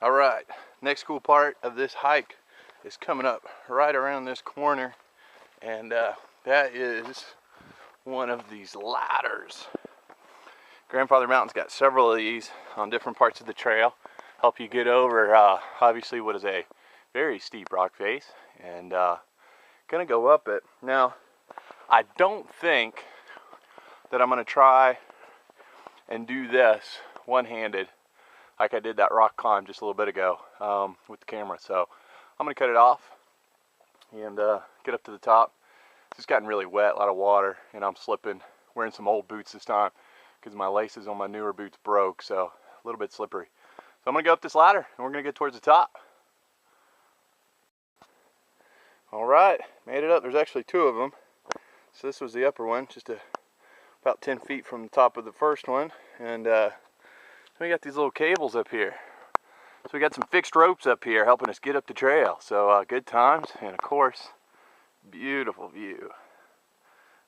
All right, next cool part of this hike is coming up right around this corner, and that is one of these ladders. Grandfather Mountain's got several of these on different parts of the trail, help you get over obviously what is a very steep rock face, and gonna go up it. Now, I don't think that I'm gonna try and do this one-handed like I did that rock climb just a little bit ago with the camera. So I'm gonna cut it off and get up to the top. It's just gotten really wet, a lot of water, and I'm slipping. Wearing some old boots this time because my laces on my newer boots broke, so a little bit slippery. So I'm gonna go up this ladder and we're gonna get towards the top. All right, made it up. There's actually two of them. So this was the upper one, just about 10 feet from the top of the first one, and we got these little cables up here. So we got some fixed ropes up here helping us get up the trail. So good times, and of course, beautiful view.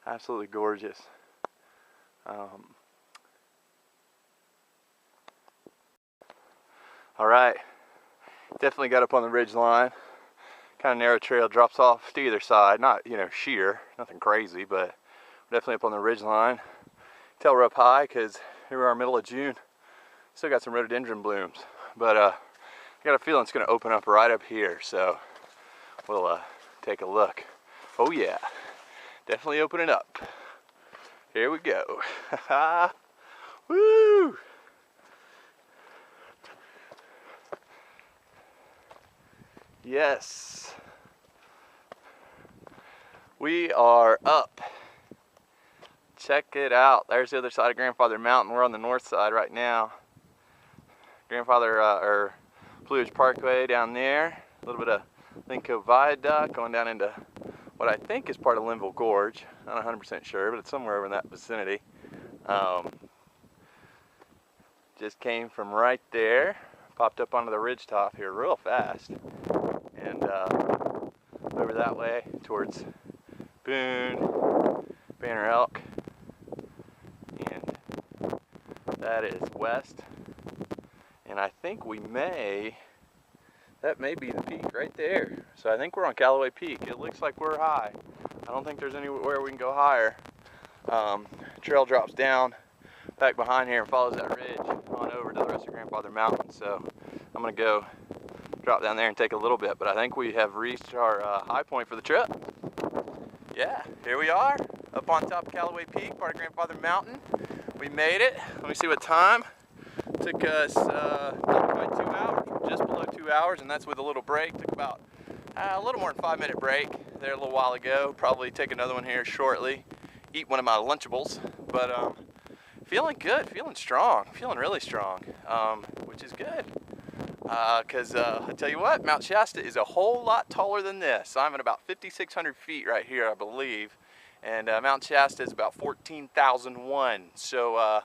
Absolutely gorgeous. All right, definitely got up on the ridge line. Kind of narrow trail, drops off to either side. Not, you know, sheer, nothing crazy, but definitely up on the ridge line. Tell we're up high because here we are, middle of June. Still got some rhododendron blooms, but I got a feeling it's going to open up right up here, so we'll take a look. Oh yeah, definitely opening up. Here we go. Woo! Yes, we are up. Check it out. There's the other side of Grandfather Mountain. We're on the north side right now. Grandfather or Blue Ridge Parkway down there. A little bit of Linco Viaduct going down into what I think is part of Linville Gorge. Not 100% sure, but it's somewhere over in that vicinity. Just came from right there. Popped up onto the ridge top here real fast. And over that way towards Boone, Banner Elk. And that is west. And I think that may be the peak right there. So I think we're on Callaway Peak. It looks like we're high. I don't think there's anywhere we can go higher. Trail drops down back behind here and follows that ridge on over to the rest of Grandfather Mountain. So I'm gonna go drop down there and take a little bit, but I think we have reached our high point for the trip. Yeah, here we are, up on top of Callaway Peak, part of Grandfather Mountain. We made it. Let me see what time. Took us not quite 2 hours, just below 2 hours, and that's with a little break. Took about a little more than 5-minute break there a little while ago. Probably take another one here shortly. Eat one of my Lunchables, but feeling good, feeling strong, feeling really strong, which is good. Because I tell you what, Mount Shasta is a whole lot taller than this. I'm at about 5,600 feet right here, I believe, and Mount Shasta is about 14,001. So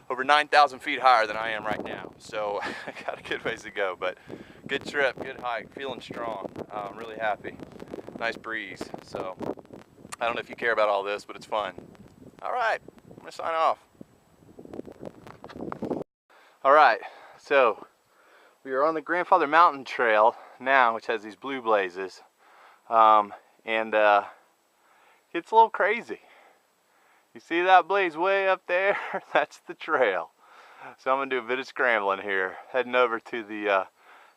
over 9,000 feet higher than I am right now. So I got a good ways to go, but good trip, good hike, feeling strong. I'm really happy. Nice breeze. So I don't know if you care about all this, but it's fun. All right, I'm gonna sign off. All right, so we are on the Grandfather Mountain Trail now, which has these blue blazes, and it's a little crazy. You see that blaze way up there? That's the trail. So I'm gonna do a bit of scrambling here, heading over to the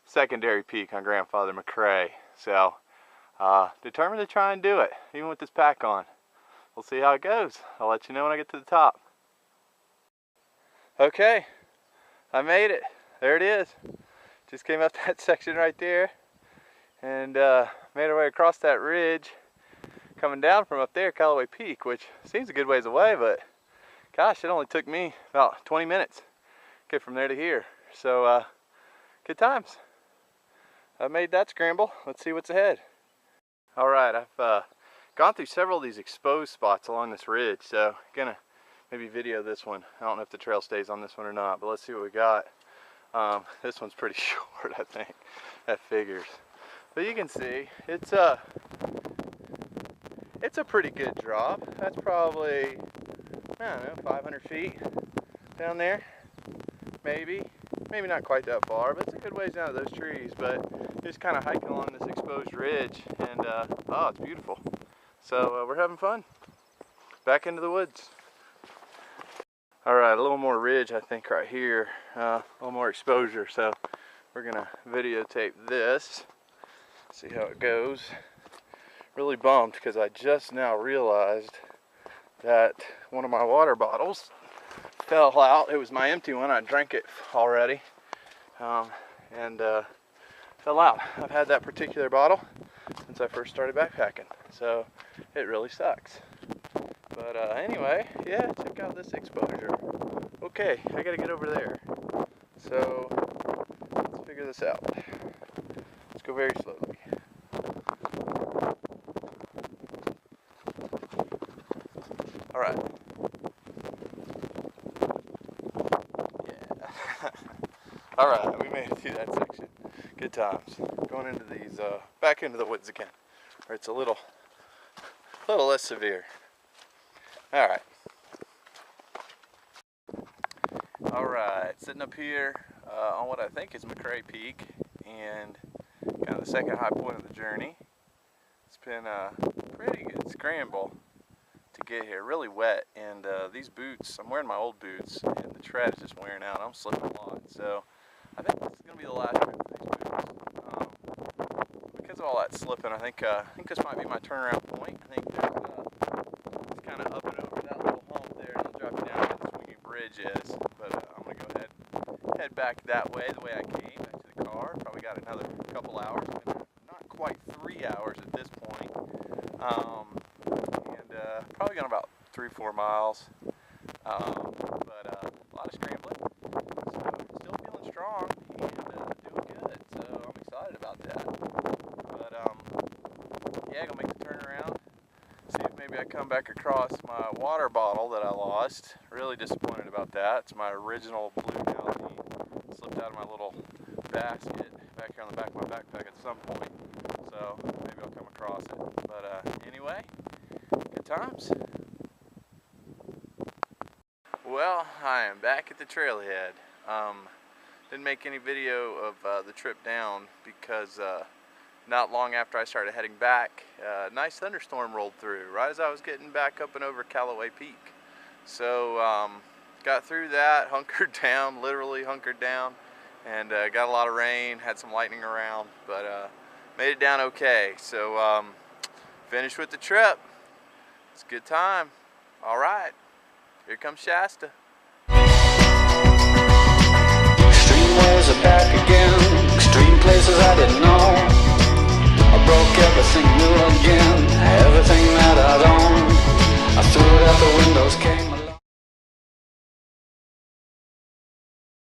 secondary peak on Grandfather McCrae. So determined to try and do it, even with this pack on. We'll see how it goes. I'll let you know when I get to the top. Okay, I made it. There it is. Just came up that section right there and made our way across that ridge, coming down from up there, Callaway Peak, which seems a good ways away, but gosh, it only took me about 20 minutes to get from there to here. So good times. I made that scramble. Let's see what's ahead. All right, I've gone through several of these exposed spots along this ridge, so gonna maybe video this one. I don't know if the trail stays on this one or not, but let's see what we got. This one's pretty short, I think. That figures. But you can see it's a pretty good drop. That's probably, I don't know, 500 feet down there, maybe. maybe not quite that far, but it's a good ways down to those trees. But just kind of hiking along this exposed ridge, and oh, it's beautiful. So we're having fun. Back into the woods. All right, a little more ridge, I think, right here. A little more exposure. So we're gonna videotape this. See how it goes. Really bummed because I just now realized that one of my water bottles fell out. It was my empty one. I drank it already, and fell out. I've had that particular bottle since I first started backpacking, so it really sucks. But anyway, yeah, check out this exposure. Okay, I gotta get over there. So let's figure this out. Let's go very slowly. All right. Yeah. All right, we made it through that section. Good times. Going into these, back into the woods again, where it's a little less severe. All right. All right, sitting up here on what I think is McRae Peak, and kind of the second high point of the journey. It's been a pretty good scramble to get here. Really wet, and these boots, I'm wearing my old boots, and the tread is just wearing out. I'm slipping a lot, so I think this is going to be the last trip for these boots. Because of all that slipping, I think this might be my turnaround point. I think it's kind of up and over that little hump there, and it'll drop you down where the swinging bridge is. But I'm going to go ahead, head back that way, the way I came, back to the car. Probably got another couple hours. Not quite 3 hours at this point. Probably gone about 3-4 miles, but a lot of scrambling, so still feeling strong and doing good, so I'm excited about that. But yeah, gonna make the turnaround, see if maybe I come back across my water bottle that I lost. Really disappointed about that. It's my original blue Mountain. Slipped out of my little basket back here on the back of my backpack at some point, so maybe I'll come across it. But anyway, good times. Well, I am back at the trailhead. Didn't make any video of the trip down because not long after I started heading back, a nice thunderstorm rolled through right as I was getting back up and over Callaway Peak. So got through that, hunkered down, literally hunkered down, and got a lot of rain, had some lightning around, but made it down okay. So finished with the trip. It's a good time. All right, here comes Shasta.